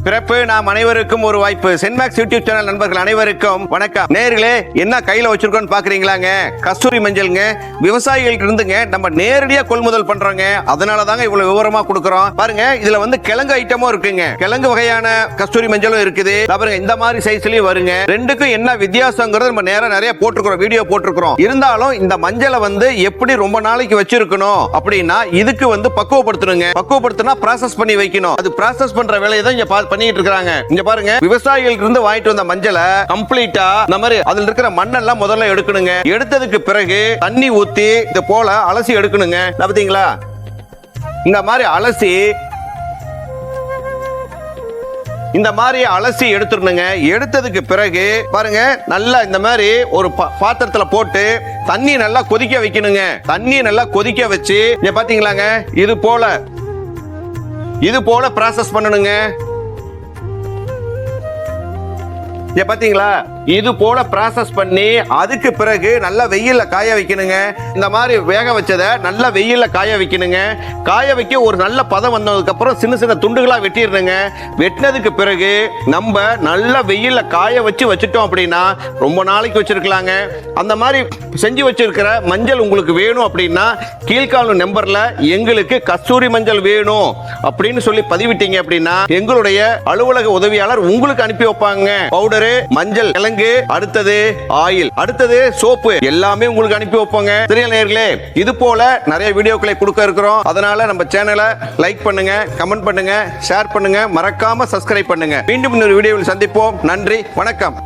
பிறப்பு நாம் அனைவருக்கும் ஒரு வாய்ப்பு. சென்மேக்ஸ் யூடியூப் சேனல் நண்பர்கள் அனைவருக்கும் வணக்கம். நேர்களே, என்ன கையில வச்சிருக்கோம்னு பாக்குறீங்களாங்க? கஸ்தூரி மஞ்சள்ங்க. விவசாயிகள் இருந்துங்க நம்ம நேரடியா கொள்முதல் பண்றோங்க. அதனால தாங்க இவ்வளவு விவரமா கொடுக்கறோம். பாருங்க, இதுல வந்து கிழங்கு ஐட்டமும் இருக்குங்க. கிழங்கு வகையான கஸ்தூரி மஞ்சளும் இருக்குது. பாருங்க, இந்த மாதிரி சைஸ்லயும் வருங்க. ரெண்டுக்கும் என்ன வித்தியாசங்கிறது நம்ம நிறைய போட்டுருக்கோம், வீடியோ போட்டுருக்கோம். இருந்தாலும் இந்த மஞ்சளை வந்து எப்படி ரொம்ப நாளைக்கு வச்சிருக்கணும் அப்படின்னா இதுக்கு வந்து பக்குவப்படுத்தணுங்க. பக்குவப்படுத்தினா ப்ராசஸ் பண்ணி வைக்கணும். அது ப்ராசஸ் பண்ற வேலையை தான் இங்க பண்ணிட்டு இருக்காங்க. இங்க பாருங்க, விவசாயிகளுக்கு இருந்து வாங்கிட்டு வந்த மஞ்சளை கம்ப்ளீட்டா இந்த மாதிரி அதுல இருக்கிற மண்ணெல்லாம் முதல்ல எடுக்கணுங்க. எடுத்ததுக்கு பிறகு தண்ணி ஊத்தி இது போல அலசி எடுக்கணுங்க. பாத்தீங்களா, இந்த மாதிரி அலசி எடுத்துடணுங்க. எடுத்ததுக்கு பிறகு பாருங்க, நல்லா இந்த மாதிரி ஒரு பாத்திரத்துல போட்டு தண்ணி நல்லா கொதிக்க வைக்கணுங்க. தண்ணி நல்லா கொதிக்க வச்சு பாத்தீங்களாங்க, இது போல ப்ராசஸ் பண்ணணுங்க. பாத்தீங்களா, இது போல ப்ராசஸ் பண்ணி அதுக்கு பிறகு நல்லா வெயில்ல காய வைக்கணுங்க. இந்த மாதிரி வேக வச்சதை நல்லா வெயில்ல காய வைக்கணுங்க. காய வைக்க ஒரு நல்ல பதம் வந்ததுக்கு அப்புறம் சின்ன சின்ன துண்டுகளா வெட்டிடுங்க. வெட்டினதுக்கு பிறகு நம்ம நல்லா வெயில்ல காய வச்சுட்டோம் அப்படின்னா ரொம்ப நாளைக்கு வச்சிருக்கலாங்க. அந்த மாதிரி செஞ்சு வச்சிருக்கிற மஞ்சள் உங்களுக்கு வேணும் அப்படின்னா கீழ்காணும் நம்பர்ல எங்களுக்கு கஸ்தூரி மஞ்சள் வேணும் அப்படின்னு சொல்லி பதிவிட்டீங்க அப்படின்னா எங்களுடைய அலுவலக உதவியாளர் உங்களுக்கு அனுப்பி வைப்பாங்க. பவுடரு, மஞ்சள், கிழங்கு, அடுத்தது ஆயில், அடுத்தது சோப்பு எல்லாமே உங்களுக்கு அனுப்பி வைப்பாங்க. சரியா நேயர்களே, இது போல நிறைய வீடியோக்களை கொடுக்க இருக்கிறோம். அதனால நம்ம சேனலை லைக் பண்ணுங்க, கமெண்ட் பண்ணுங்க, ஷேர் பண்ணுங்க, மறக்காம சப்ஸ்கிரைப் பண்ணுங்க. மீண்டும் இன்னொரு வீடியோவில் சந்திப்போம். நன்றி, வணக்கம்.